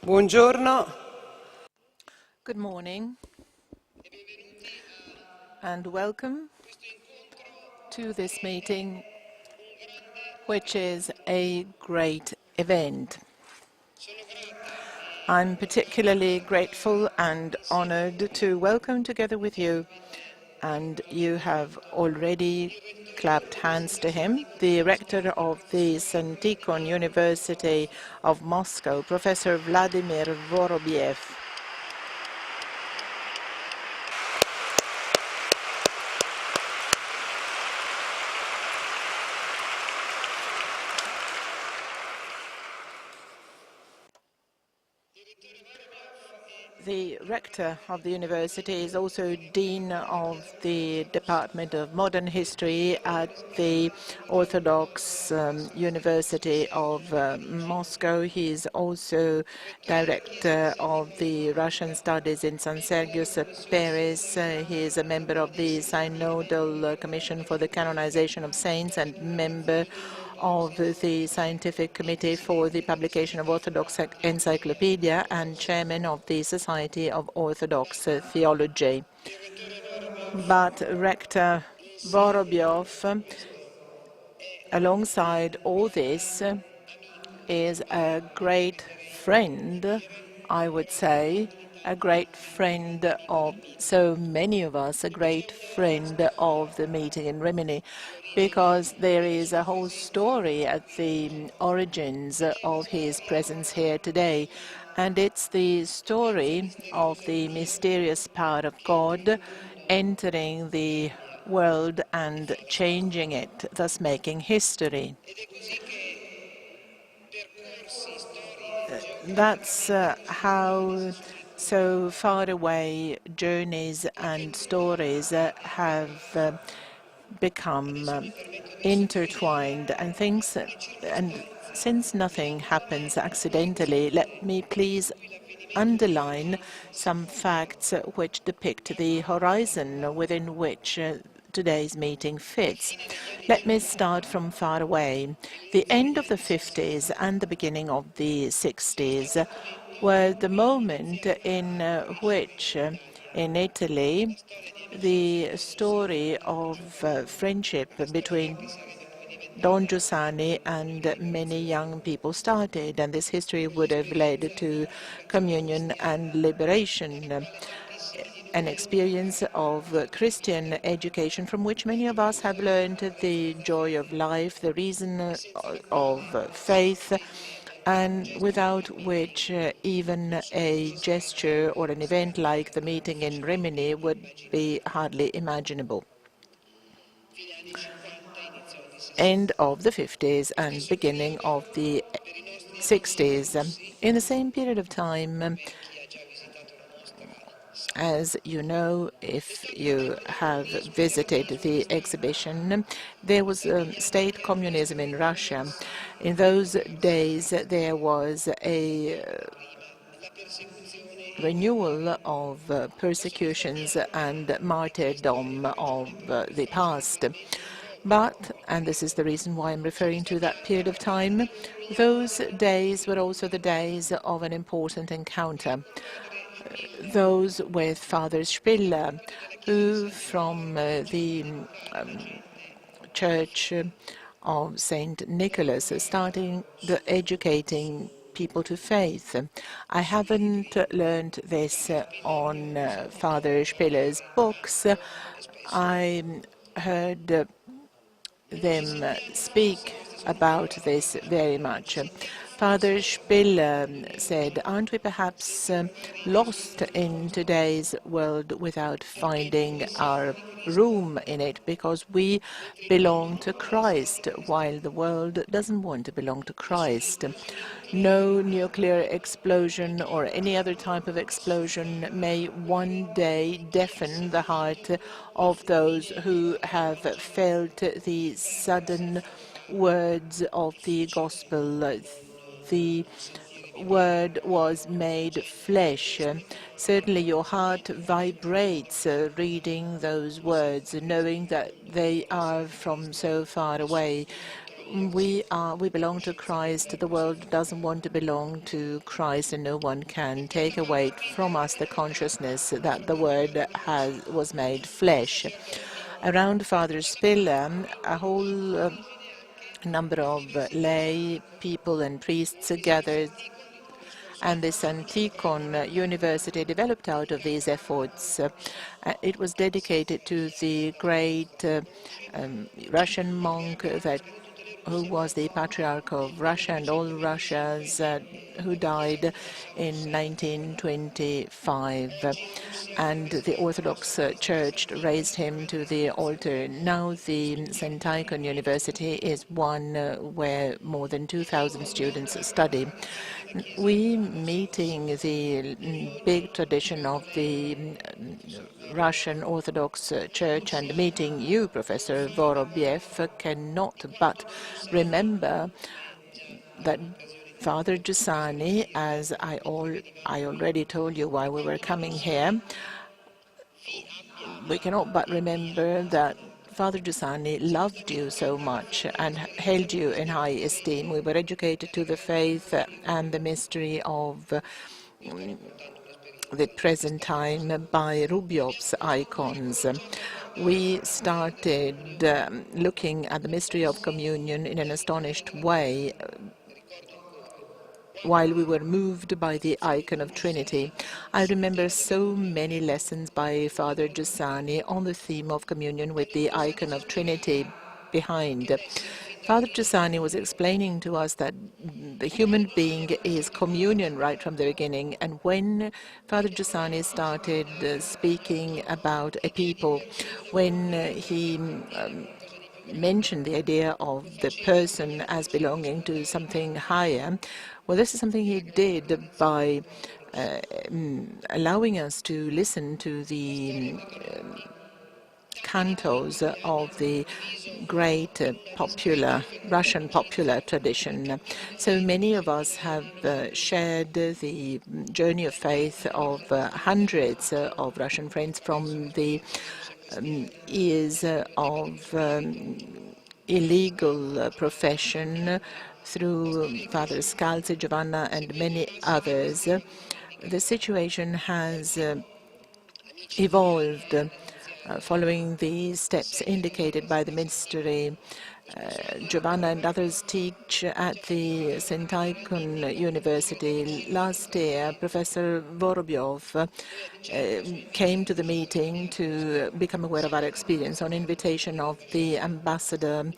Buongiorno. Good morning and welcome to this meeting, which is a great event. I'm particularly grateful and honored to welcome together with you, and you have already clapped hands to him, the rector of the Tichon University of Moscow, Professor Vladimir Vorob'ev. The rector of the university is also dean of the Department of Modern History at the Orthodox University of Moscow. He is also director of the Russian Studies in San Sergio Paris. He is a member of the Synodal Commission for the Canonization of Saints and member of the Scientific Committee for the Publication of Orthodox Encyclopedia and chairman of the Society of Orthodox Theology. But Rector Vorob'ev, alongside all this, is a great friend, I would say, a great friend of so many of us, a great friend of the meeting in Rimini, because there is a whole story at the origins of his presence here today. And it's the story of the mysterious power of God entering the world and changing it, thus making history. That's how so far away journeys and stories have become intertwined and things. And since nothing happens accidentally, let me please underline some facts which depict the horizon within which today's meeting fits. Let me start from far away. The end of the 50s and the beginning of the 60s were the moment in which in Italy the story of friendship between Don Giussani and many young people started, and this history would have led to communion and liberation, an experience of Christian education from which many of us have learned the joy of life, the reason of faith, and without which even a gesture or an event like the meeting in Rimini would be hardly imaginable. End of the 50s and beginning of the 60s. In the same period of time, as you know, if you have visited the exhibition, there was state communism in Russia. In those days, there was a renewal of persecutions and martyrdom of the past. But, and this is the reason why I'm referring to that period of time, those days were also the days of an important encounter. Those with Father Spiller, who from the Church of St. Nicholas starting educating people to faith. I haven't learned this on Father Spiller's books. I heard them speak about this very much. Father Spiller said, aren't we perhaps lost in today's world without finding our room in it, because we belong to Christ, while the world doesn't want to belong to Christ. No nuclear explosion or any other type of explosion may one day deafen the heart of those who have felt the sudden words of the gospel. The Word was made flesh. Certainly your heart vibrates reading those words, knowing that they are from so far away. we belong to Christ. The world doesn't want to belong to Christ, and no one can take away from us the consciousness that the Word was made flesh. Around Father Spiller, a whole number of lay people and priests gathered, and the Tichon University developed out of these efforts. It was dedicated to the great Russian monk who was the Patriarch of Russia and all Russias, who died in 1925. And the Orthodox Church raised him to the altar. Now the St. Tichon University is one where more than 2,000 students study. We meeting the big tradition of the Russian Orthodox Church and meeting you, Professor Vorob'ev, cannot but remember that Father Giussani, as I already told you while we were coming here, we cannot but remember that Father Giussani loved you so much and held you in high esteem. We were educated to the faith and the mystery of the present time by Rubjov's icons. We started looking at the mystery of communion in an astonished way while we were moved by the icon of Trinity. I remember so many lessons by Father Giussani on the theme of communion with the icon of Trinity behind. Father Giussani was explaining to us that the human being is communion right from the beginning. And when Father Giussani started speaking about a people, when he mentioned the idea of the person as belonging to something higher, well, this is something he did by allowing us to listen to the cantos of the great Russian popular tradition. So many of us have shared the journey of faith of hundreds of Russian friends from the years of illegal profession through Father Scalzi, Giovanna, and many others. The situation has evolved following the steps indicated by the mystery. Giovanna and others teach at the St. Tichon University. Last year, Professor Vorob'ev came to the meeting to become aware of our experience. On invitation of the ambassador,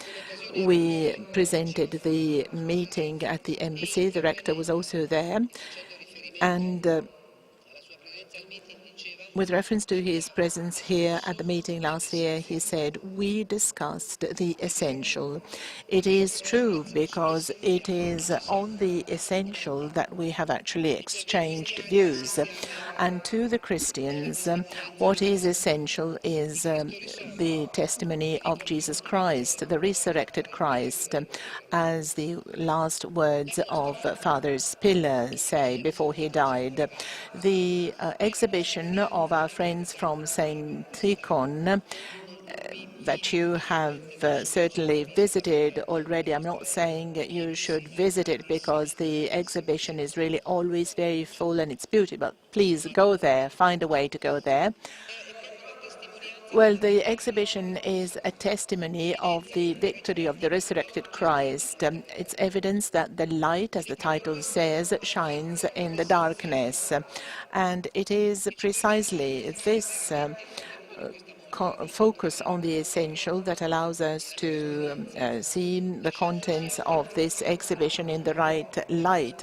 we presented the meeting at the embassy. The rector was also there. And with reference to his presence here at the meeting last year, he said, we discussed the essential. It is true, because it is on the essential that we have actually exchanged views. And to the Christians, what is essential is the testimony of Jesus Christ, the resurrected Christ, as the last words of Father Spiller say before he died. The exhibition of our friends from St. Tichon that you have certainly visited already. I'm not saying that you should visit it because the exhibition is really always very full and it's beautiful. Please go there, find a way to go there. Well, the exhibition is a testimony of the victory of the resurrected Christ. It's evidence that the light, as the title says, shines in the darkness. And it is precisely this focus on the essential that allows us to see the contents of this exhibition in the right light.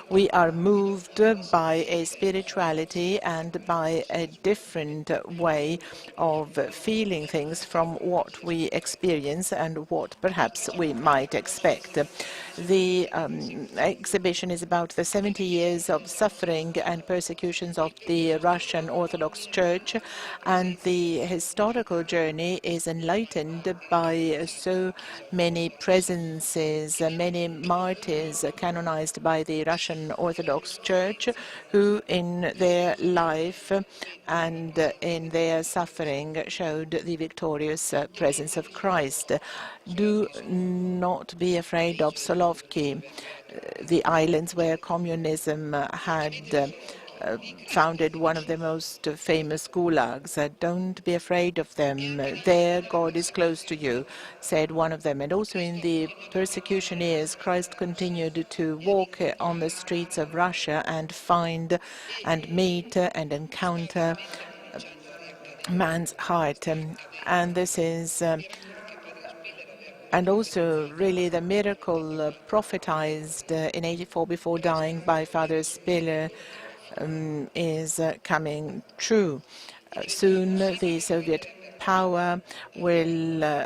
We are moved by a spirituality and by a different way of feeling things from what we experience and what perhaps we might expect. The exhibition is about the 70 years of suffering and persecutions of the Russian Orthodox Church and the historical journey is enlightened by so many presences, many martyrs canonized by the Russian Orthodox Church, who in their life and in their suffering showed the victorious presence of Christ. Do not be afraid of Solovki, the islands where communism had founded one of the most famous gulags. Don't be afraid of them. There, God is close to you, said one of them. And also in the persecution years, Christ continued to walk on the streets of Russia and find and meet and encounter man's heart. And this is and also really the miracle prophetized in 84 before dying by Father Spiller is coming true. Soon the Soviet power will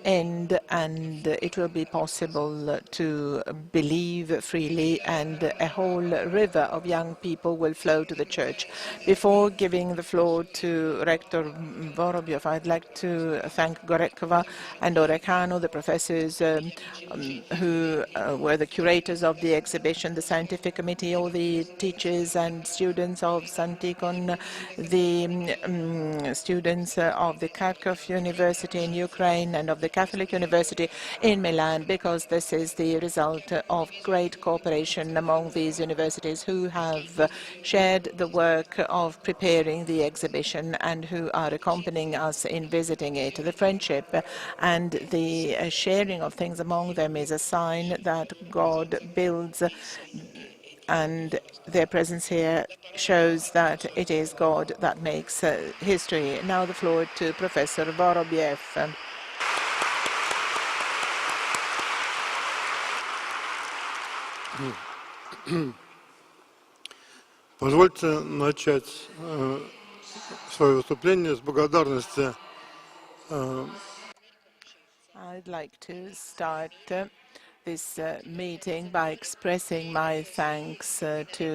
end and it will be possible to believe freely and a whole river of young people will flow to the church. Before giving the floor to Rector Vorob'ev, I'd like to thank Gorekova and Orecano, the professors who were the curators of the exhibition, the scientific committee, all the teachers and students of St. Tichon, the students of the Kharkov University in Ukraine and of the Catholic University in Milan, because this is the result of great cooperation among these universities who have shared the work of preparing the exhibition and who are accompanying us in visiting it. The friendship and the sharing of things among them is a sign that God builds, and their presence here shows that it is God that makes history. Now the floor to Professor Vorob'ev. Позвольте начать свое выступление с благодарности. I'd like to start this meeting by expressing my thanks to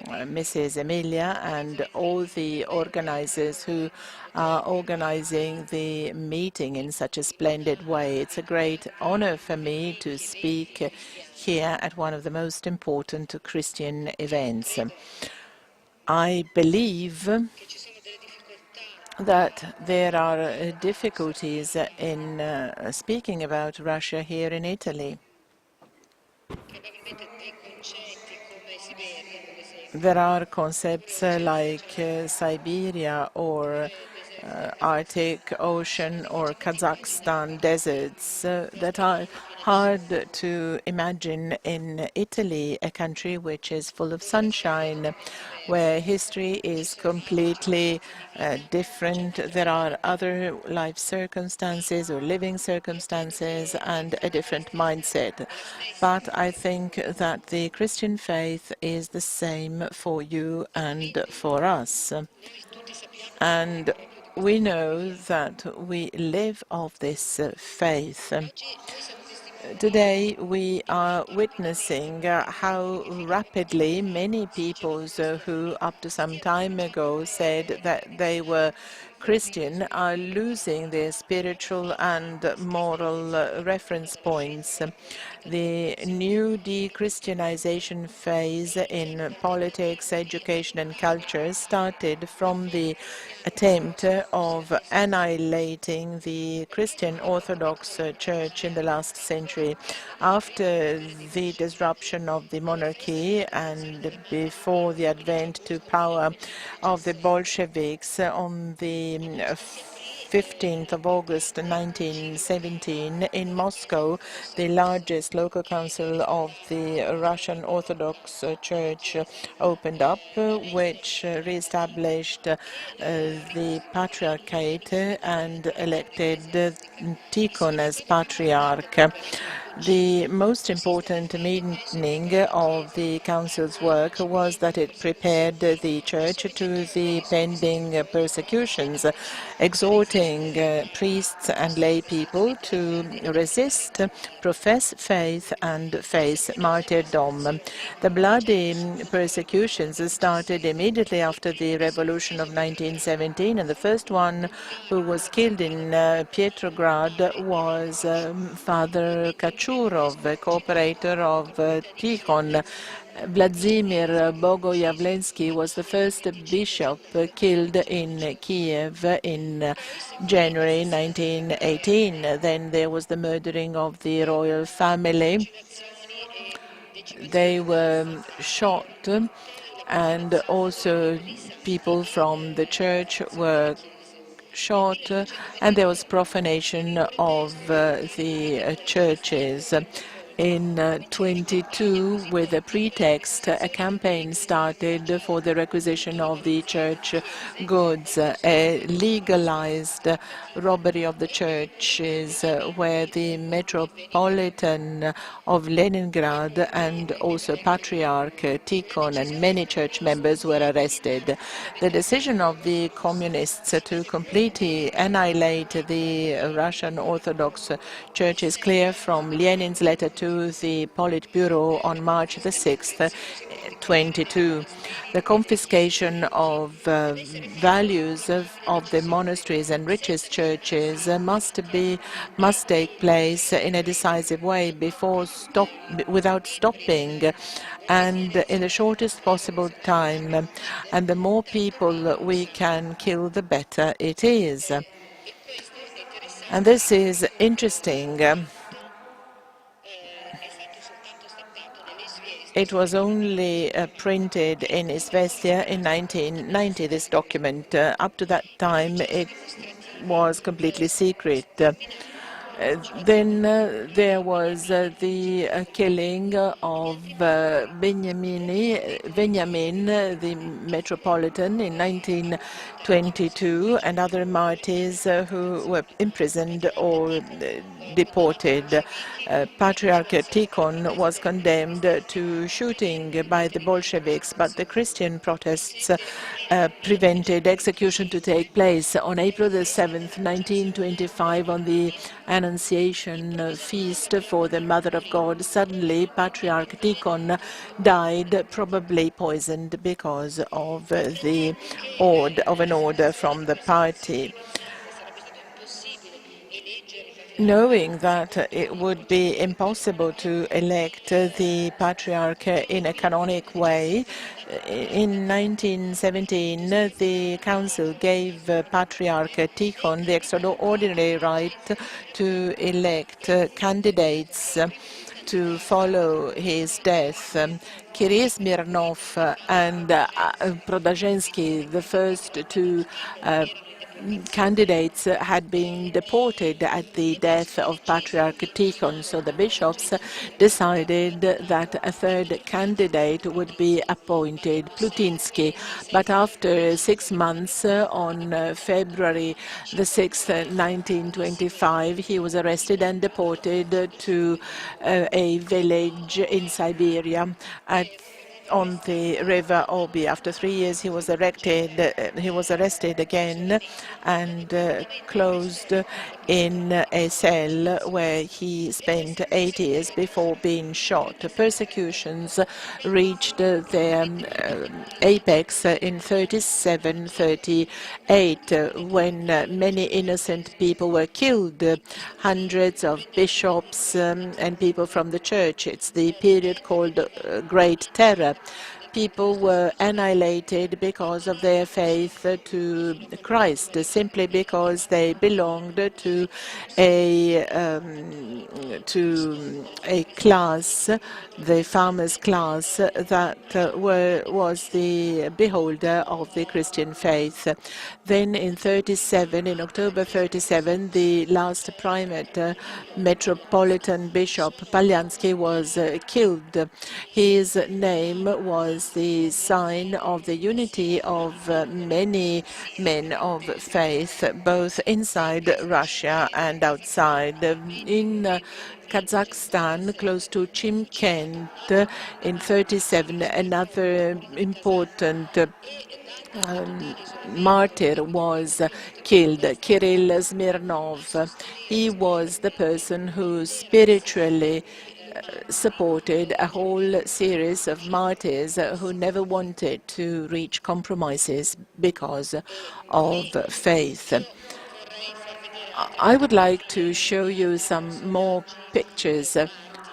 Mrs. Emilia and all the organizers who are organizing the meeting in such a splendid way. It's a great honor for me to speak here at one of the most important Christian events. I believe that there are difficulties in speaking about Russia here in Italy. There are concepts like Siberia or Arctic Ocean or Kazakhstan deserts that are hard to imagine in Italy, a country which is full of sunshine, where history is completely different. There are other life circumstances or living circumstances and a different mindset. But I think that the Christian faith is the same for you and for us. And we know that we live of this faith. Today we are witnessing how rapidly many peoples who up to some time ago said that they were Christian are losing their spiritual and moral reference points. The new de-Christianization phase in politics, education and culture started from the attempt of annihilating the Christian Orthodox Church in the last century. After the disruption of the monarchy and before the advent to power of the Bolsheviks on the 15th of August 1917 in Moscow, the largest local council of the Russian Orthodox Church opened up, which re-established the Patriarchate and elected Tichon as Patriarch. The most important meaning of the Council's work was that it prepared the Church to the pending persecutions, exhorting priests and lay people to resist, profess faith, and face martyrdom. The bloody persecutions started immediately after the revolution of 1917, and the first one who was killed in Petrograd was Father Kachurov, a cooperator of Tichon. Vladimir Bogoyavlensky was the first bishop killed in Kiev in January 1918. Then there was the murdering of the royal family. They were shot, and also people from the church were shot, and there was profanation of the churches. In 22, with a pretext, a campaign started for the requisition of the church goods, a legalized robbery of the churches, where the Metropolitan of Leningrad and also Patriarch Tichon and many church members were arrested. The decision of the communists to completely annihilate the Russian Orthodox Church is clear from Lenin's letter to the Politburo on March the 6th, 22. The confiscation of values of the monasteries and richest churches must take place in a decisive way without stopping, and in the shortest possible time. And the more people we can kill, the better it is. And this is interesting. It was only printed in Izvestia in 1990, this document. Up to that time, it was completely secret. Then there was the killing of Benjamin, the Metropolitan, in 1922, and other martyrs who were imprisoned or deported. Patriarch Tichon was condemned to shooting by the Bolsheviks, but the Christian protests prevented execution to take place. On April the 7th, 1925, on the Annunciation feast for the Mother of God, suddenly Patriarch Tichon died, probably poisoned because of an order from the party. Knowing that it would be impossible to elect the Patriarch in a canonic way, in 1917 the Council gave Patriarch Tichon the extraordinary right to elect candidates to follow his death. Kirill Smirnov and Prodazhensky, the first two candidates, had been deported at the death of Patriarch Tichon, so the bishops decided that a third candidate would be appointed, Plutinsky. But after 6 months, on February the 6th, 1925, he was arrested and deported to a village in Siberia on the river Obi. After 3 years, he was arrested again and closed in a cell where he spent 8 years before being shot. Persecutions reached their apex in 37-38, when many innocent people were killed, hundreds of bishops and people from the church. It's the period called Great Terror. People were annihilated because of their faith to Christ, simply because they belonged to a class, the farmers' class, that was the beholder of the Christian faith. Then in October 37, the last primate, Metropolitan Bishop Palyansky, was killed. His name was is the sign of the unity of many men of faith, both inside Russia and outside. In Kazakhstan, close to Chimkent, in 37, another important martyr was killed, Kirill Smirnov. He was the person who spiritually supported a whole series of martyrs who never wanted to reach compromises because of faith. I would like to show you some more pictures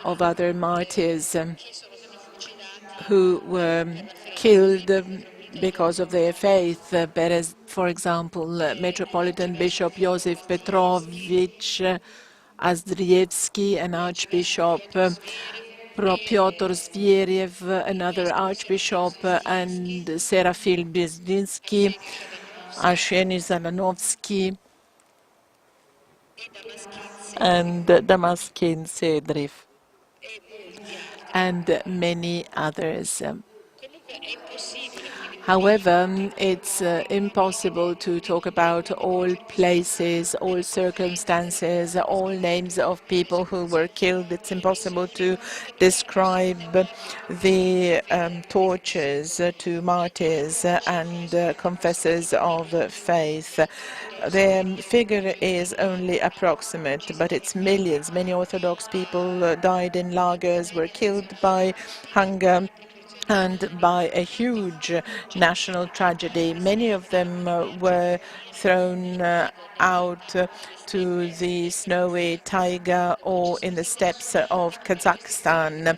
of other martyrs who were killed because of their faith. For example, Metropolitan Bishop Joseph Petrovich Azdrievsky, an archbishop, Piotr Zvieriev, another archbishop, and Serafil Bizdinsky, Arsheny Zalanovsky, and Damaskin Sedriv, and many others. However, it's impossible to talk about all places, all circumstances, all names of people who were killed. It's impossible to describe the tortures to martyrs and confessors of faith. The figure is only approximate, but it's millions. Many Orthodox people died in lagers, were killed by hunger and by a huge national tragedy. Many of them were thrown out to the snowy taiga or in the steppes of Kazakhstan.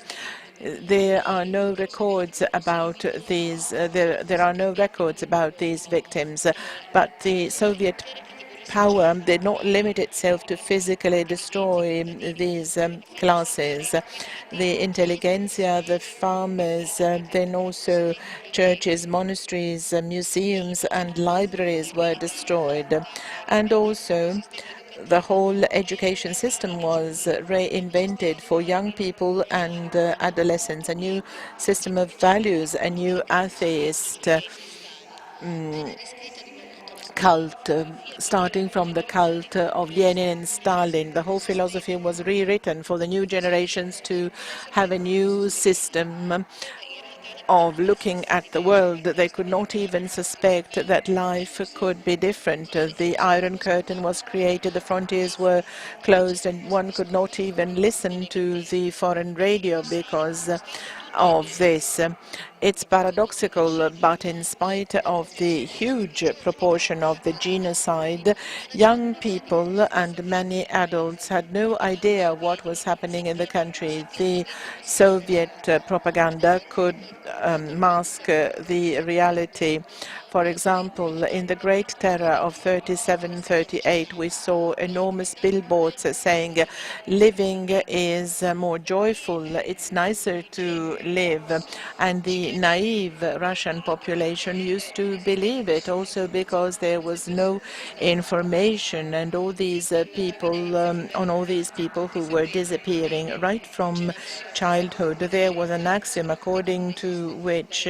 There are no records about these. There are no records about these victims, but the Soviet power did not limit itself to physically destroy these classes. The intelligentsia, the farmers, then also churches, monasteries, museums and libraries were destroyed. And also the whole education system was reinvented for young people and adolescents, a new system of values, a new atheist cult, starting from the cult of Lenin and Stalin. The whole philosophy was rewritten for the new generations to have a new system of looking at the world. They could not even suspect that life could be different. The Iron Curtain was created, the frontiers were closed, and one could not even listen to the foreign radio because of this. It's paradoxical, but in spite of the huge proportion of the genocide, young people and many adults had no idea what was happening in the country. The Soviet propaganda could mask the reality. For example, in the Great Terror of 37-38, we saw enormous billboards saying, living is more joyful, it's nicer to live. And the naive Russian population used to believe it, also because there was no information and all these people, on all these people who were disappearing right from childhood. There was an axiom according to which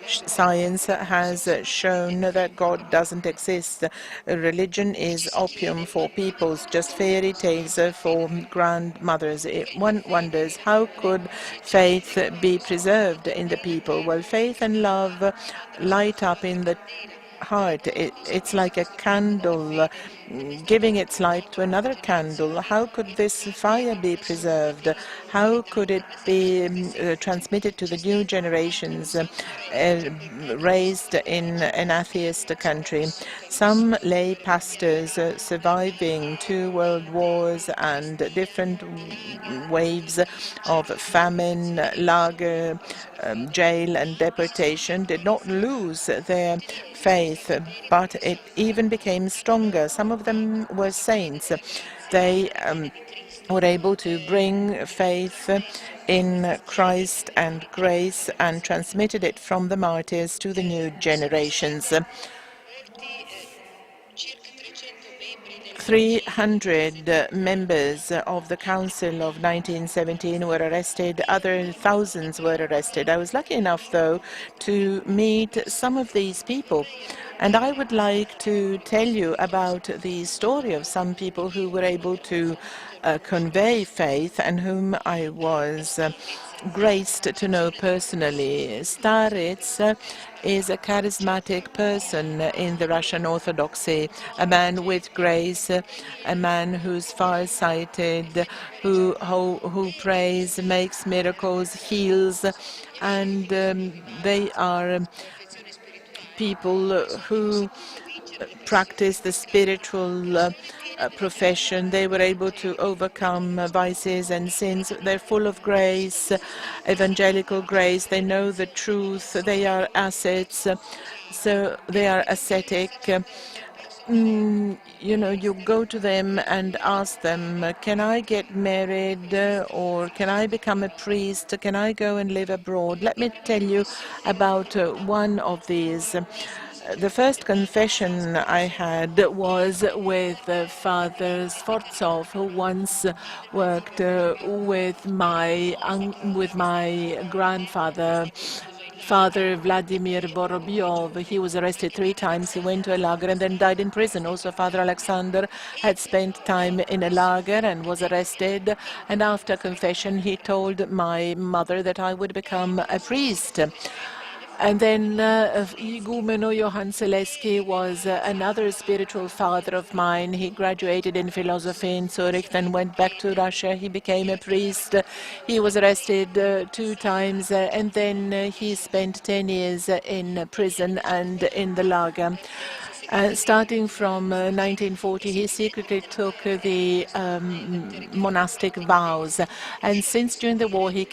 science has shown that God doesn't exist. Religion is opium for peoples, just fairy tales for grandmothers. One wonders, how could faith be preserved in the people? Well, faith and love light up in the heart. It's like a candle giving its light to another candle. How could this fire be preserved? How could it be transmitted to the new generations raised in an atheist country? Some lay pastors surviving 2 world wars and different waves of famine, lager, jail and deportation did not lose their faith, but it even became stronger. Some of them were saints. They were able to bring faith in Christ and grace and transmitted it from the martyrs to the new generations. 300 members of the Council of 1917 were arrested. Other thousands were arrested. I was lucky enough, though, to meet some of these people. And I would like to tell you about the story of some people who were able to convey faith and whom I was graced to know personally. Starets is a charismatic person in the Russian Orthodoxy, a man with grace, a man who's far-sighted, who prays, makes miracles, heals, and they are people who practice the spiritual profession. They were able to overcome vices and sins. They're full of grace, evangelical grace. They know the truth. They are assets. So they are ascetic. You know, you go to them and ask them, can I get married or can I become a priest? Can I go and live abroad? Let me tell you about one of these. The first confession I had was with Father Sfortsov, who once worked with my grandfather, Father Vladimir Vorob'ev. He was arrested 3 times. He went to a lager and then died in prison. Also, Father Alexander had spent time in a lager and was arrested. And after confession, he told my mother that I would become a priest. And then Igumeno Johann Selesky was another spiritual father of mine. He graduated in philosophy in Zurich, then went back to Russia. He became a priest. He was arrested 2 times, and then he spent 10 years in prison and in the lager. Starting from 1940, he secretly took the monastic vows, and since during the war he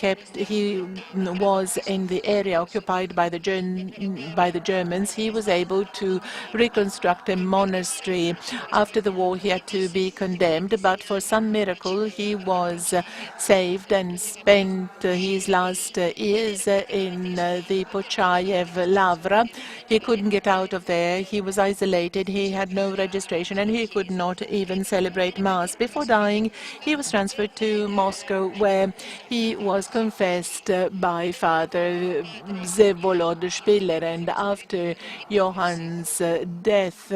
was in the area occupied by the Germans, he was able to reconstruct a monastery. After the war, he had to be condemned, but for some miracle, he was saved and spent his last years in the Pochayev Lavra. He couldn't get out of there. He was isolated. He had no registration, and he could not even celebrate Mass. Before dying, he was transferred to Moscow, where he was confessed by Father Vsevolod Spiller. And after Johann's death,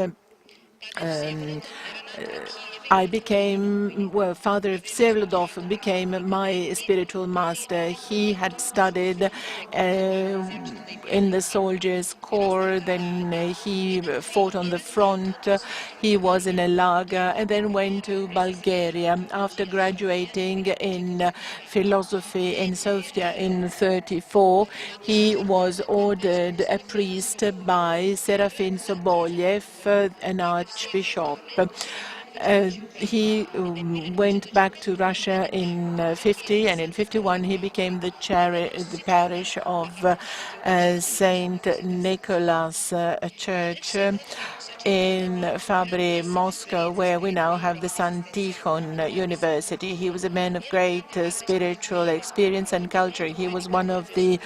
Father Vsevolod became my spiritual master. He had studied in the soldiers' corps, then he fought on the front, he was in a lager, and then went to Bulgaria. After graduating in philosophy in Sofia in 1934, he was ordered a priest by Serafin Sobolyev, an archbishop. He went back to Russia in 1950, and in 1951 he became the parish of Saint Nicholas Church in Fabri, Moscow, where we now have the San Tichon University. He was a man of great spiritual experience and culture. He was one of the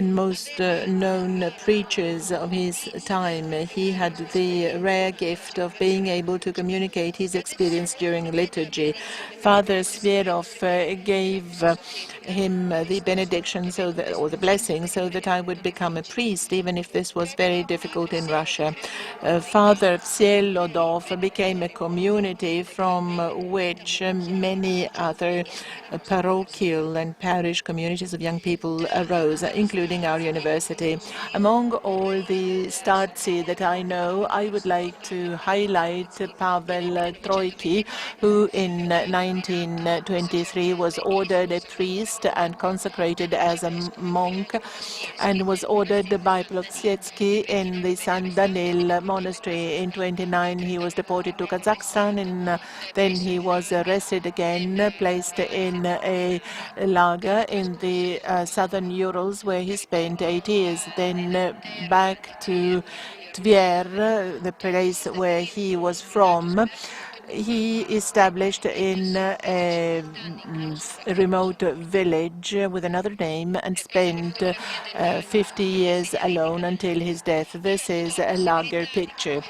most known preachers of his time. He had the rare gift of being able to communicate his experience during liturgy. Father Sverov gave him the benediction or the blessing so that I would become a priest, even if this was very difficult in Russia. Father Vsevolod became a community from which many other parochial and parish communities of young people arose, including our university. Among all the startsi that I know, I would like to highlight Pavel Troiki, who in 1923 was ordered a priest and consecrated as a monk, and was ordered by Plotsietsky in the San Danil monastery. In 1929, he was deported to Kazakhstan, and then he was arrested again, placed in a lager in the southern Urals, where he spent 8 years. Then back to Tver, the place where he was from. he established in a remote village with another name and spent 50 years alone until his death. This is a lager picture.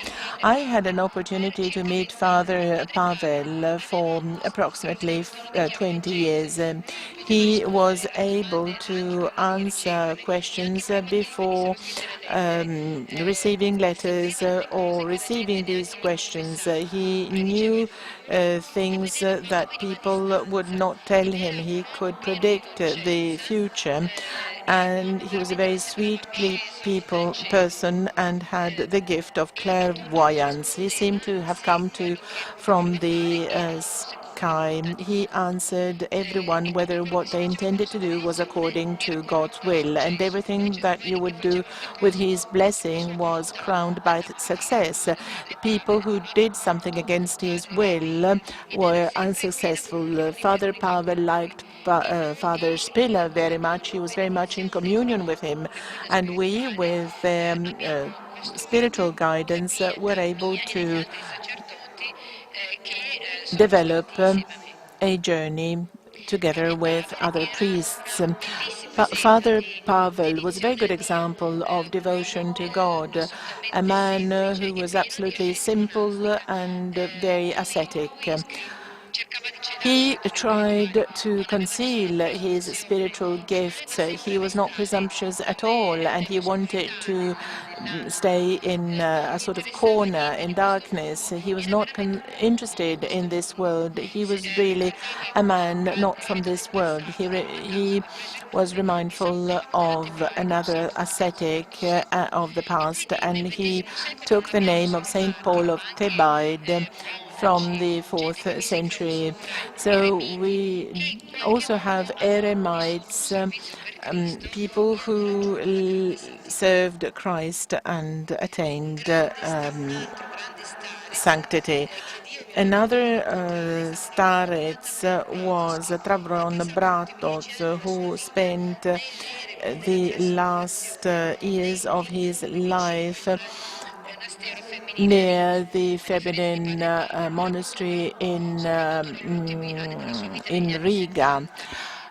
I had an opportunity to meet Father Pavel for approximately 20 years. He was able to answer questions before receiving letters or receiving these questions. He knew things that people would not tell him. He could predict the future, and he was a very sweet person and had the gift of clairvoyance. He seemed to have come from the sky. He answered everyone whether what they intended to do was according to God's will, and everything that you would do with his blessing was crowned by success. People who did something against his will were unsuccessful. Father Pavel liked Father Spiller very much. He was very much in communion with him, and we, with spiritual guidance, were able to develop a journey together with other priests. Father Pavel was a very good example of devotion to God, a man who was absolutely simple and very ascetic. He tried to conceal his spiritual gifts. He was not presumptuous at all, and he wanted to stay in a sort of corner in darkness. He was not interested in this world. He was really a man not from this world. He was remindful of another ascetic of the past, and he took the name of Saint Paul of Thebaid from the 4th century. So we also have eremites, people who served Christ and attained sanctity. Another starets was Travron Bratos, who spent the last years of his life near the feminine monastery in Riga.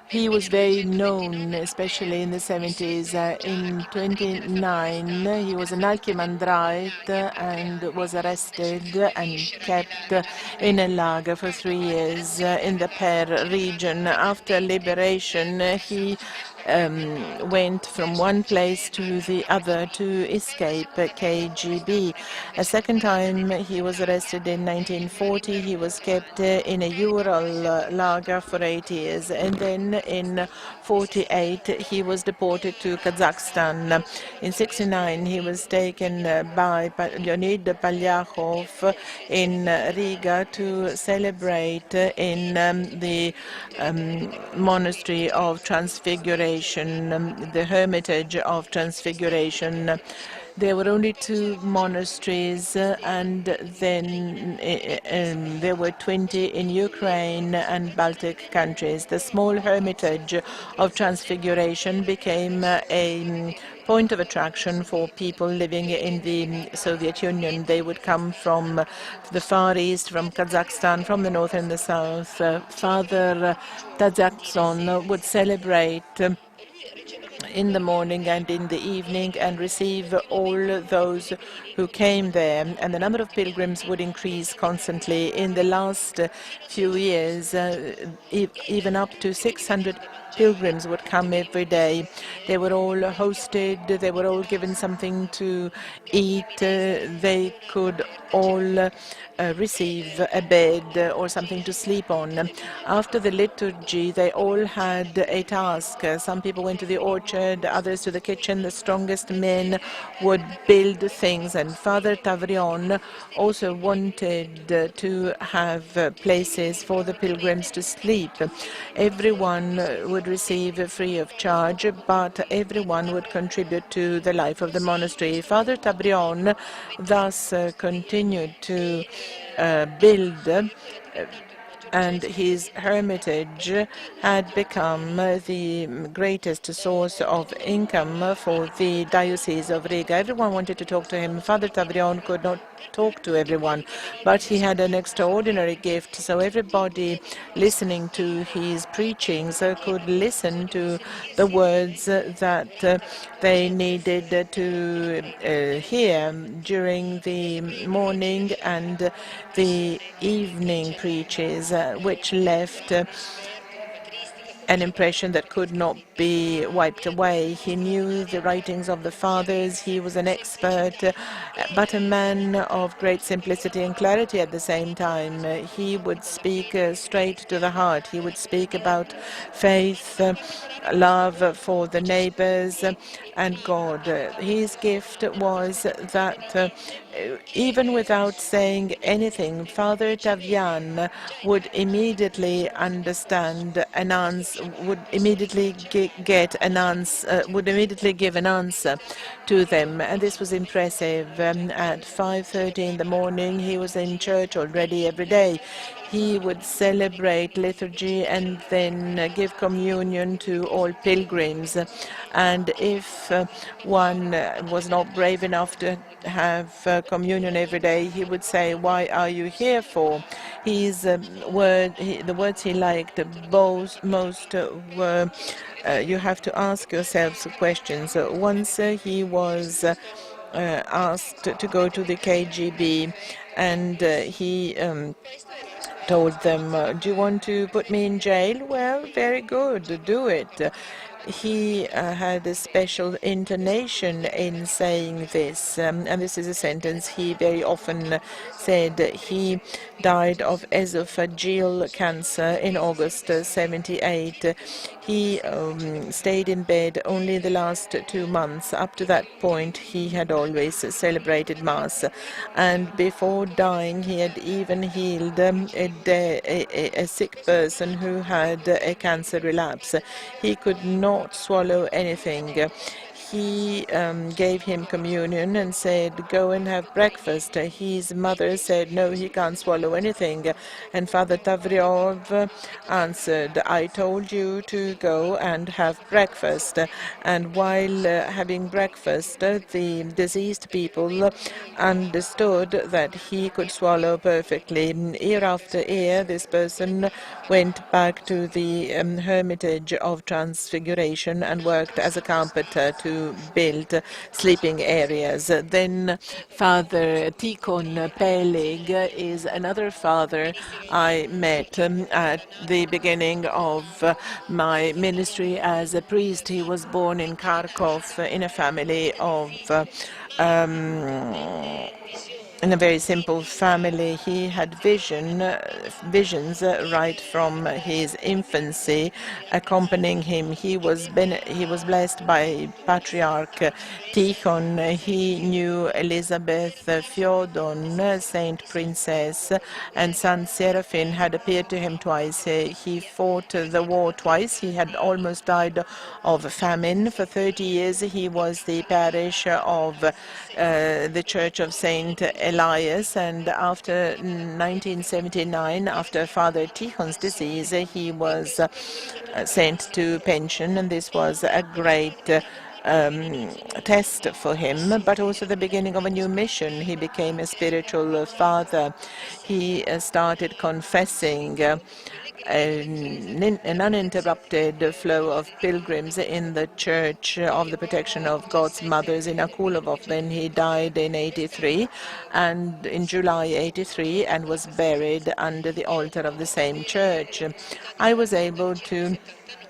He was very known, especially in the 70s. In 29, he was an archimandrite and was arrested and kept in a lager for 3 years in the Per region. After liberation, he went from one place to the other to escape KGB. A second time he was arrested in 1940. He was kept in a Ural lager for 8 years, and then in 48 he was deported to Kazakhstan. In 69 he was taken by Leonid Polyakov in Riga to celebrate in the monastery of Transfiguration, the Hermitage of Transfiguration. There were only 2 monasteries, and then there were 20 in Ukraine and Baltic countries. The small Hermitage of Transfiguration became a point of attraction for people living in the Soviet Union. They would come from the Far East, from Kazakhstan, from the north and the south. Father Tadzakson would celebrate in the morning and in the evening and receive all those who came there, and the number of pilgrims would increase constantly. In the last few years, even up to 600 pilgrims would come every day. They were all hosted, they were all given something to eat, they could all receive a bed or something to sleep on. After the liturgy, they all had a task. Some people went to the orchard, others to the kitchen. The strongest men would build things, and Father Tavrion also wanted to have places for the pilgrims to sleep. Everyone would receive free of charge, but everyone would contribute to the life of the monastery. Father Tavrion thus continued to build and his hermitage had become the greatest source of income for the Diocese of Riga. Everyone wanted to talk to him. Father Tavrion could not talk to everyone, but he had an extraordinary gift, so everybody listening to his preachings could listen to the words that they needed to hear during the morning and the evening preaches, which left an impression that could not be wiped away. He knew the writings of the fathers. He was an expert, but a man of great simplicity and clarity at the same time. He would speak straight to the heart. He would speak about faith, love for the neighbors, and God. His gift was that even without saying anything, Father Tavian would immediately understand an answer, would immediately get an answer, would immediately give an answer to them, and this was impressive. At 5:30 in the morning, he was in church already every day. He would celebrate liturgy and then give communion to all pilgrims. And if one was not brave enough to have communion every day, he would say, "Why are you here for?" His the words he liked most were, "You have to ask yourselves questions." Once he was asked to go to the KGB, and he told them, "Do you want to put me in jail? Well, very good, do it." He had a special intonation in saying this, and this is a sentence he very often said. He died of esophageal cancer in August 78. He stayed in bed only the last 2 months. Up to that point, he had always celebrated Mass, and before dying, he had even healed a sick person who had a cancer relapse. He could not swallow anything. He gave him communion and said, "Go and have breakfast." His mother said, "No, he can't swallow anything." And Father Tavriov answered, "I told you to go and have breakfast." And while having breakfast, the deceased people understood that he could swallow perfectly. Year after year, this person went back to the Hermitage of Transfiguration and worked as a carpenter to build sleeping areas. Then Father Tichon Pelig is another father I met at the beginning of my ministry as a priest. He was born in Kharkov in a family of in a very simple family. He had visions right from his infancy accompanying him. He was blessed by Patriarch Tichon. He knew Elizabeth Fyodon, Saint Princess, and Saint Seraphine had appeared to him twice. He fought the war twice. He had almost died of famine. For 30 years, he was the parish of the Church of Saint Elias, and after 1979, after Father Tichon's disease, he was sent to pension, and this was a great test for him, but also the beginning of a new mission. He became a spiritual father. He started confessing an uninterrupted flow of pilgrims in the Church of the Protection of God's Mothers in Akulovov. Then he died in 83, and in July 83, and was buried under the altar of the same church. I was able to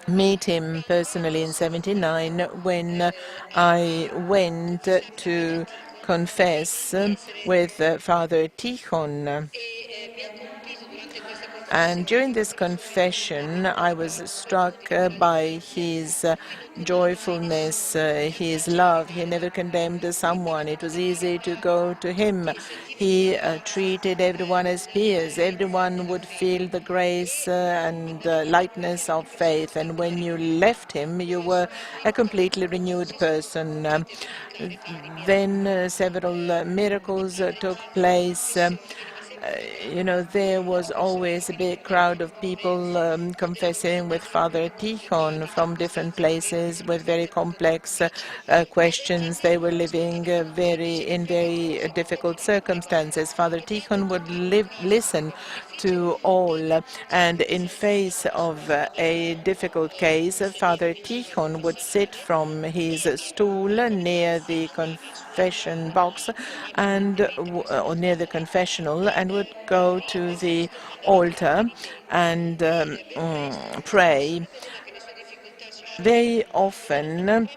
meet him personally in 79 when I went to confess with Father Tichon. And during this confession, I was struck by his joyfulness, his love. He never condemned someone. It was easy to go to him. He treated everyone as peers. Everyone would feel the grace and lightness of faith. And when you left him, you were a completely renewed person. Then several miracles took place. There was always a big crowd of people confessing with Father Tichon from different places with very complex questions. They were living in very difficult circumstances. Father Tichon would listen to all, and in face of a difficult case, Father Tichon would sit from his stool near the confession box or near the confessional, and would go to the altar and pray. Very often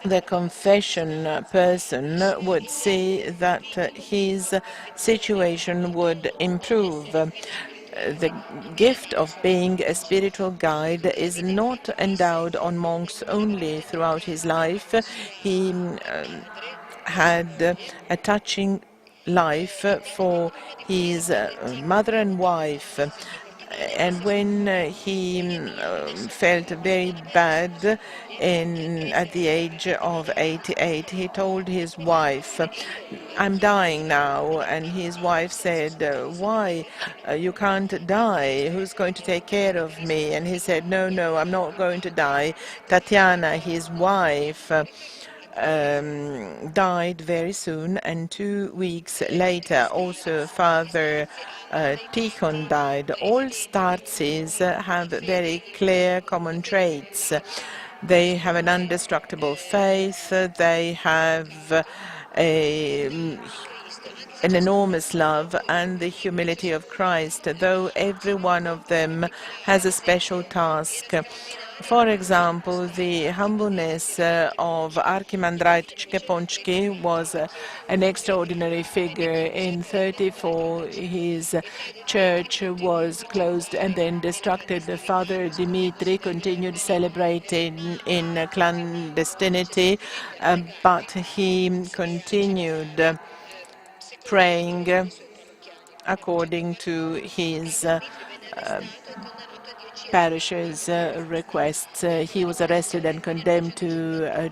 the confession person would see that his situation would improve. The gift of being a spiritual guide is not endowed on monks only throughout his life. He had a touching life for his mother and wife. And when he felt very bad at the age of 88, he told his wife, "I'm dying now." And his wife said, "Why? You can't die. Who's going to take care of me?" And he said, "No, no, I'm not going to die." Tatiana, his wife, died very soon, and 2 weeks later also Father Tichon died. All startses have very clear common traits. They have an indestructible faith. They have an enormous love and the humility of Christ, though every one of them has a special task. For example, the humbleness of Archimandrite Shkeponchki was an extraordinary figure. In 34, his church was closed and then destructed. Father Dimitri continued celebrating in clandestinity, but he continued praying according to his parish's requests. He was arrested and condemned to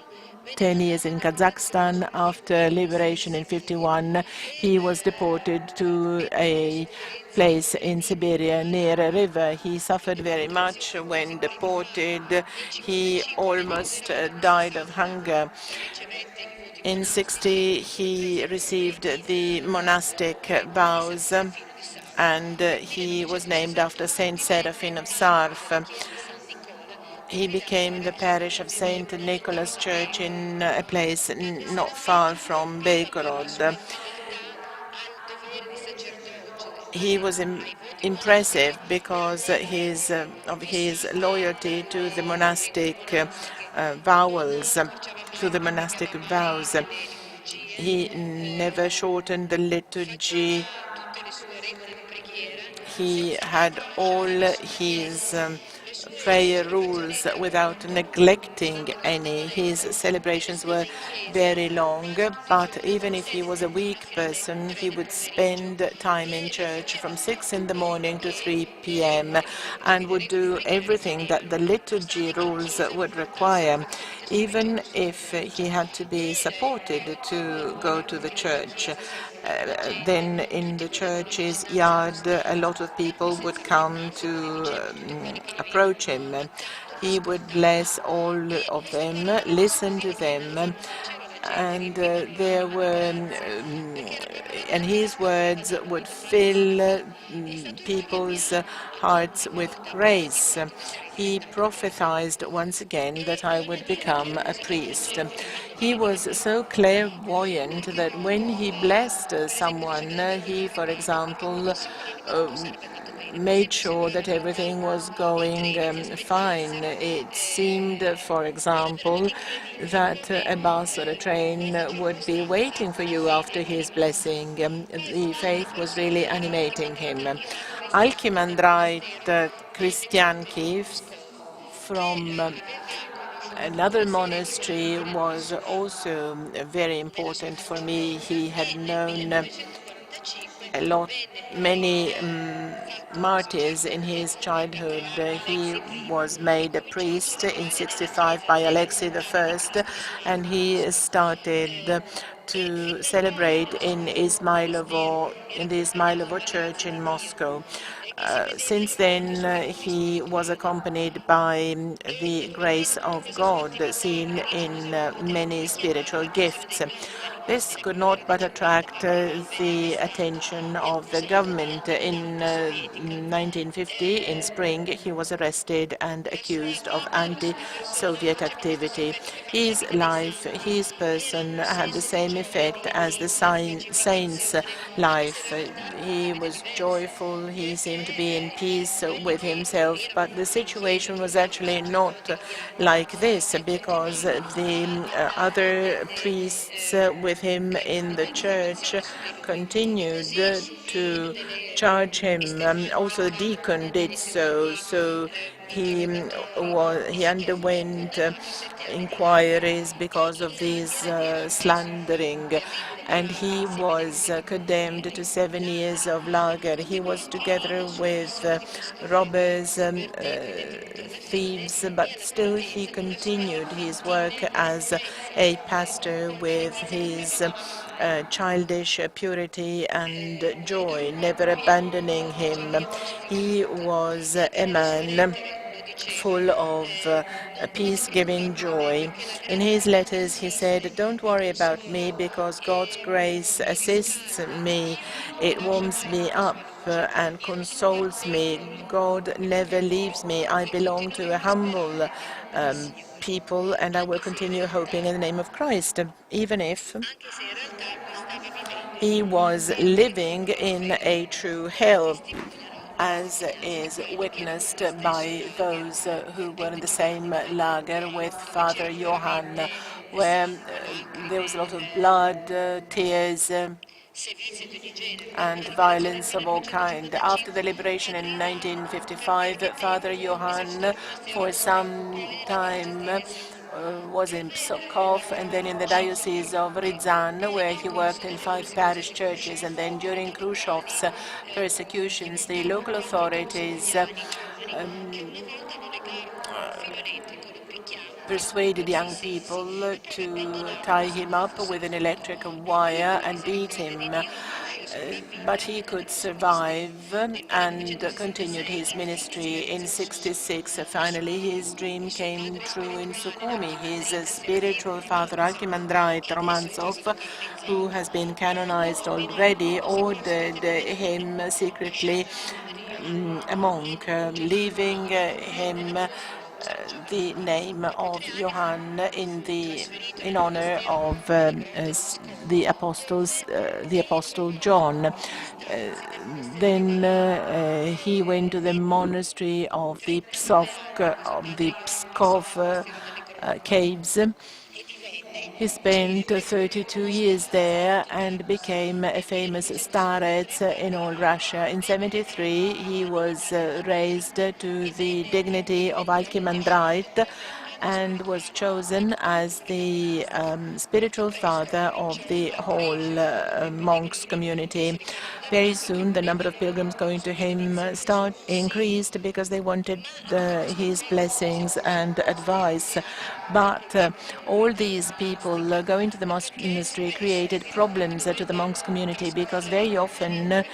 10 years in Kazakhstan. After liberation in 51, he was deported to a place in Siberia near a river. He suffered very much when deported. He almost died of hunger. In 60, he received the monastic vows, and he was named after Saint Seraphine of Sarf. He became the parish of Saint Nicholas Church in a place not far from Belgorod. He was impressive because of his loyalty to the monastic vows. He never shortened the liturgy. He had all his prayer rules without neglecting any. His celebrations were very long, but even if he was a weak person, he would spend time in church from 6 in the morning to 3 p.m. and would do everything that the liturgy rules would require, even if he had to be supported to go to the church. Then in the church's yard, a lot of people would come to approach him. He would bless all of them, listen to them, and and his words would fill people's hearts with grace. He prophesied once again that I would become a priest. He was so clairvoyant that when he blessed someone, he, for example, made sure that everything was going fine. It seemed, for example, that a bus or a train would be waiting for you after his blessing. The faith was really animating him. Archimandrite Christianki from another monastery was also very important for me. He had known many martyrs in his childhood. He was made a priest in 65 by Alexei I, and he started to celebrate in the Ismailovo church in Moscow. Since then, he was accompanied by the grace of God seen in many spiritual gifts. This could not but attract the attention of the government. In 1950, in spring, he was arrested and accused of anti-Soviet activity. His life, his person had the same effect as the saint's life. He was joyful, he seemed to be in peace with himself, but the situation was actually not like this, because the other priests with him in the church continued to charge him. Also, the deacon did so. So he underwent inquiries because of these slandering, and he was condemned to 7 years of lager. He was together with robbers, thieves, but still he continued his work as a pastor with his childish purity and joy, never abandoning him. He was a man full of peace-giving joy. In his letters, he said, "Don't worry about me, because God's grace assists me. It warms me up and consoles me. God never leaves me. I belong to a humble people, and I will continue hoping in the name of Christ, even if he was living in a true hell, as is witnessed by those who were in the same lager with Father Johann, where there was a lot of blood, tears, and violence of all kind. After the liberation in 1955, Father Johann, for some time, was in Pskov, and then in the Diocese of Ryazan, where he worked in 5 parish churches. And then during Khrushchev's persecutions, the local authorities persuaded young people to tie him up with an electric wire and beat him. But he could survive and continued his ministry. In '66, finally, his dream came true in Sukhumi. His spiritual father, Archimandrite Romantsov, who has been canonized already, ordered him secretly a monk, leaving him the name of Johann in honor of the apostle John. Then he went to the monastery of the Pskov caves. He spent 32 years there and became a famous starets in all Russia. In '73, he was raised to the dignity of Archimandrite and was chosen as the spiritual father of the whole monks community. Very soon, the number of pilgrims going to him increased because they wanted his blessings and advice. But all these people going to the monastery created problems to the monks community, because very often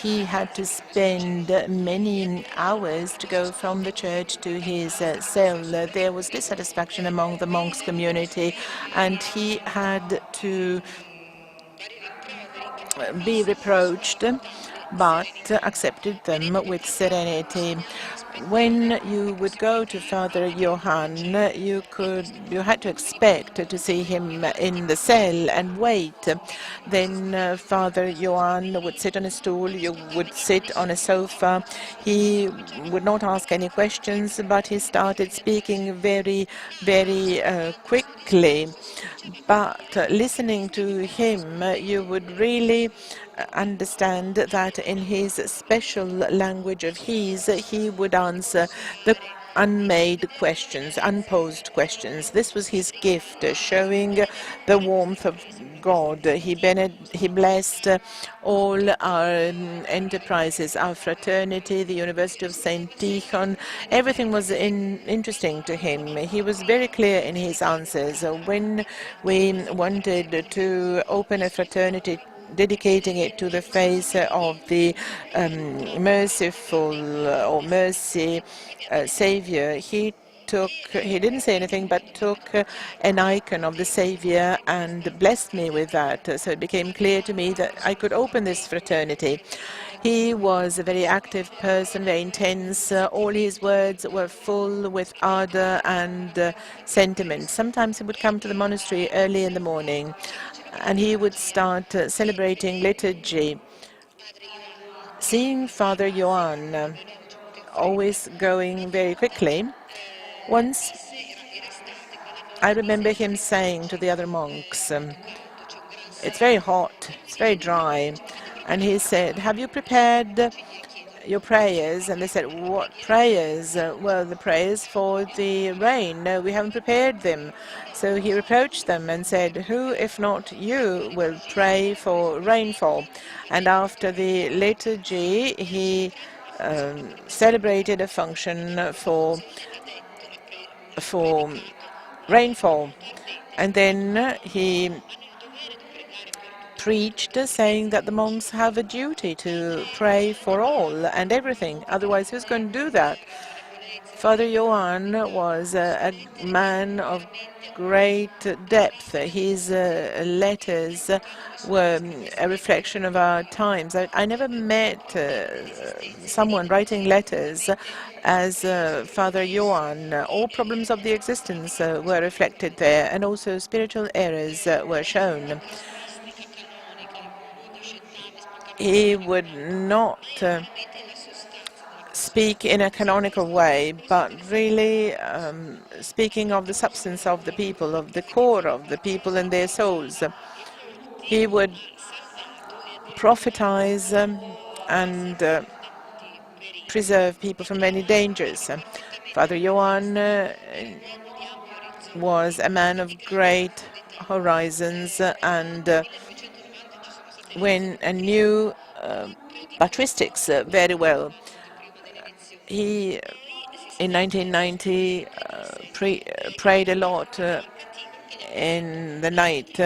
he had to spend many hours to go from the church to his cell. There was dissatisfaction among the monks community, and he had to be reproached, but accepted them with serenity. When you would go to Father Johann, you had to expect to see him in the cell and wait. Then Father Johann would sit on a stool, you would sit on a sofa. He would not ask any questions, but he started speaking very, very quickly. But listening to him, you would really understand that in his special language of his, he would answer the unmade questions, unposed questions. This was his gift, showing the warmth of God. He blessed all our enterprises, our fraternity, the University of St. Tichon. Everything was interesting to him. He was very clear in his answers. When we wanted to open a fraternity, dedicating it to the face of the merciful or mercy Savior, he didn't say anything but took an icon of the Savior and blessed me with that. So it became clear to me that I could open this fraternity. He was a very active person, very intense. All his words were full with ardor and sentiment. Sometimes he would come to the monastery early in the morning and he would start celebrating liturgy. Seeing Father Johann always going very quickly, once I remember him saying to the other monks, it's very hot, it's very dry, and he said, have you prepared your prayers? And they said, what prayers? Well, the prayers for the rain. No, we haven't prepared them. So he reproached them and said, who, if not you, will pray for rainfall? And after the liturgy, he celebrated a function for rainfall. And then he preached, saying that the monks have a duty to pray for all and everything. Otherwise, who's going to do that? Father Johann was a man of great depth. His letters were a reflection of our times. I never met someone writing letters as Father Johann. All problems of the existence were reflected there, and also spiritual errors were shown. He would not speak in a canonical way, but really speaking of the substance of the people, of the core of the people and their souls. He would prophetize and preserve people from many dangers. Father Johann was a man of great horizons and knew patristics very well. He, in 1990, prayed a lot in the night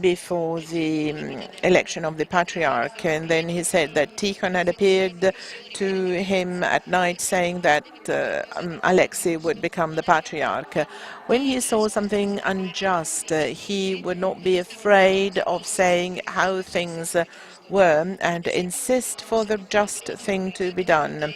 before the election of the Patriarch. And then he said that Tichon had appeared to him at night saying that Alexei would become the Patriarch. When he saw something unjust, he would not be afraid of saying how things were and insist for the just thing to be done.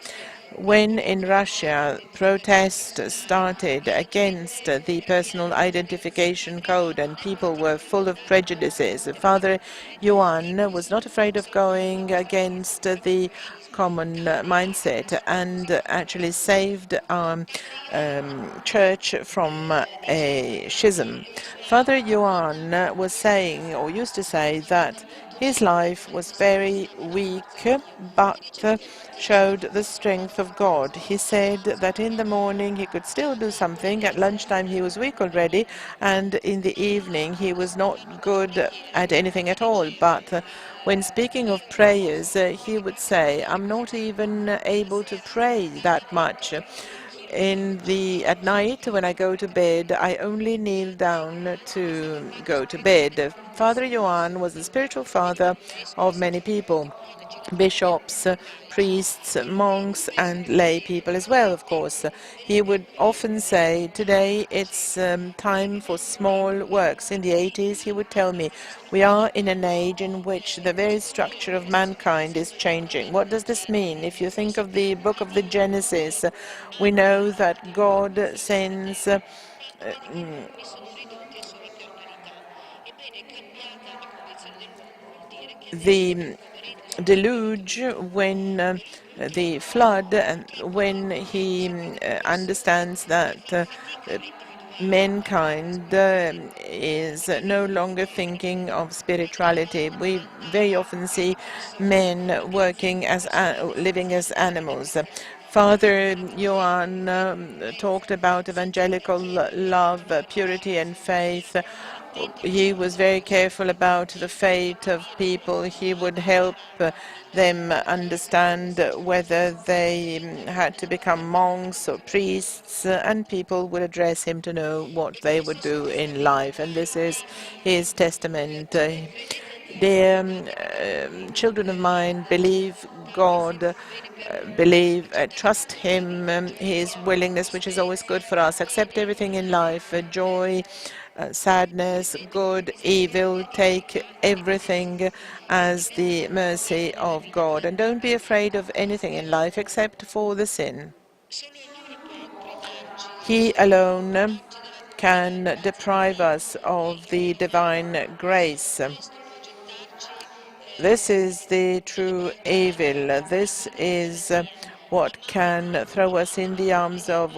When in Russia protests started against the personal identification code and people were full of prejudices, Father Johann was not afraid of going against the common mindset and actually saved our church from a schism. Father Johann was saying, or used to say, that his life was very weak, but showed the strength of God. He said that in the morning he could still do something, at lunchtime he was weak already, and in the evening he was not good at anything at all. But when speaking of prayers, he would say, I'm not even able to pray that much. At night, when I go to bed, I only kneel down to go to bed. Father Johann was the spiritual father of many people, bishops, priests, monks, and lay people as well, of course. He would often say, today it's time for small works. In the 80s, he would tell me, we are in an age in which the very structure of mankind is changing. What does this mean? If you think of the book of the Genesis, we know that God sends the deluge, when the flood, and when he understands that mankind is no longer thinking of spirituality. We very often see men living as animals. Father Johann talked about evangelical love, purity and faith. He was very careful about the fate of people. He would help them understand whether they had to become monks or priests, and people would address him to know what they would do in life. And this is his testament. Dear children of mine, believe God, trust Him, His willingness, which is always good for us. Accept everything in life, joy, sadness, good, evil. Take everything as the mercy of God. And don't be afraid of anything in life except for the sin. He alone can deprive us of the divine grace. This is the true evil. This is what can throw us in the arms of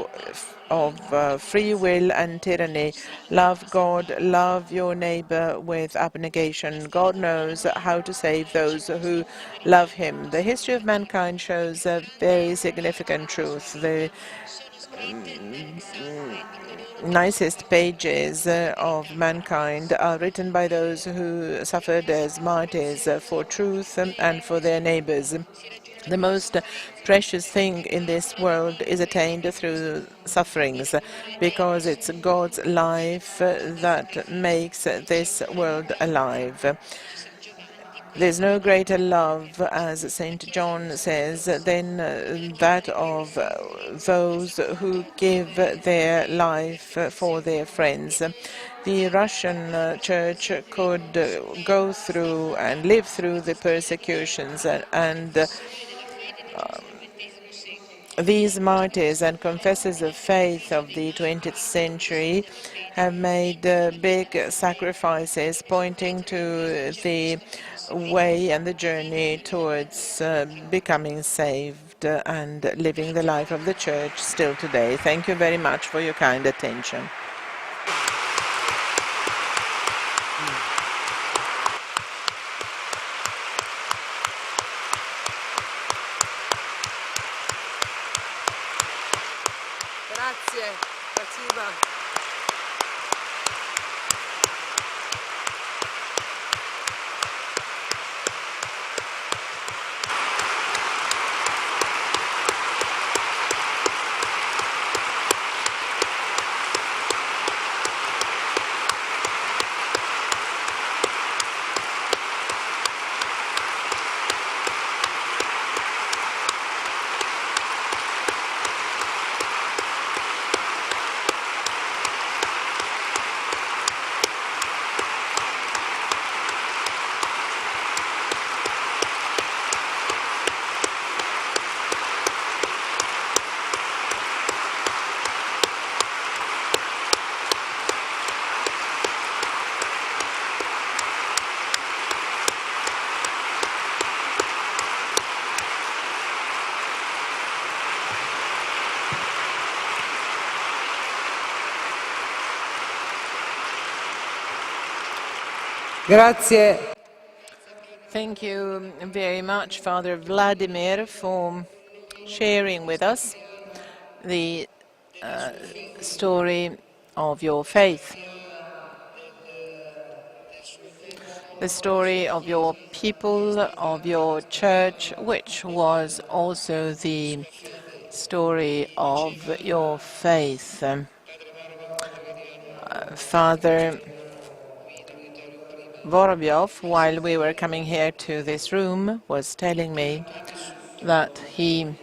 free will and tyranny. Love God, love your neighbor with abnegation. God knows how to save those who love him. The history of mankind shows a very significant truth. The nicest pages of mankind are written by those who suffered as martyrs for truth and for their neighbors. The most precious thing in this world is attained through sufferings, because it's God's life that makes this world alive. There's no greater love, as St. John says, than that of those who give their life for their friends. The Russian Church could go through and live through the persecutions, and these martyrs and confessors of faith of the 20th century have made big sacrifices, pointing to the way and the journey towards becoming saved and living the life of the Church still today. Thank you very much for your kind attention. Grazie. Спасибо. Grazie. Thank you very much, Father Vladimir, for sharing with us the story of your faith, the story of your people, of your church, which was also the story of your faith. Father Vorob'ev, while we were coming here to this room, was telling me that he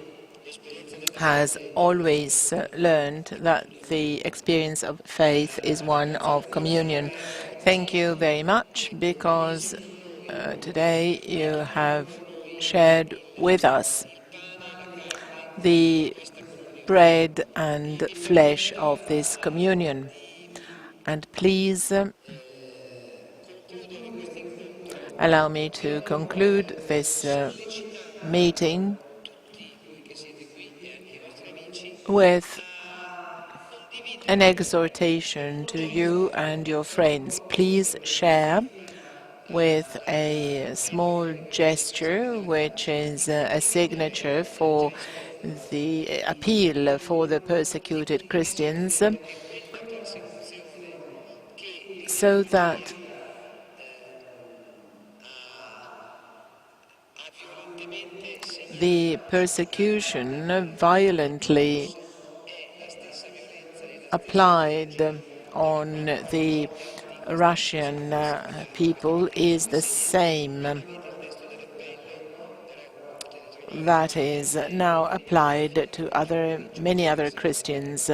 has always learned that the experience of faith is one of communion. Thank you very much, because today you have shared with us the bread and flesh of this communion. And please allow me to conclude this meeting with an exhortation to you and your friends. Please share with a small gesture, which is a signature for the appeal for the persecuted Christians, so that the persecution violently applied on the Russian people is the same that is now applied to many other Christians.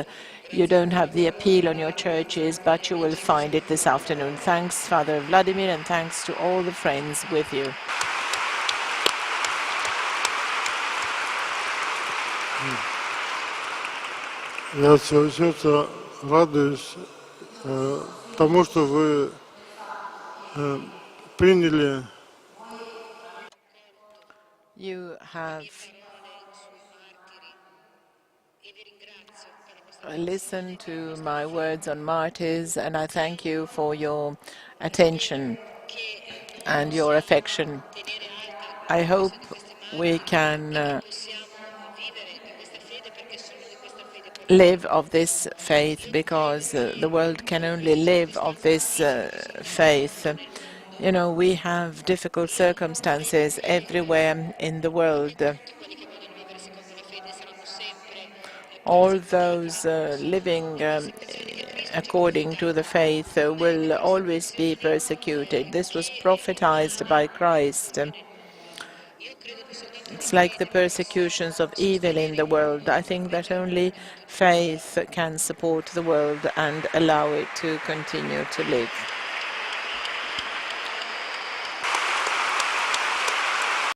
You don't have the appeal on your churches, but you will find it this afternoon. Thanks, Father Vladimir, and thanks to all the friends with you. Я от всего сердца радуюсь тому, что вы приняли You have listened to my words on martyrs, and I thank you for your attention and your affection. I hope we can live of this faith, because the world can only live of this faith. You know, we have difficult circumstances everywhere in the world. All those living according to the faith will always be persecuted. This was prophesied by Christ. It's like the persecutions of evil in the world. I think that only faith can support the world and allow it to continue to live.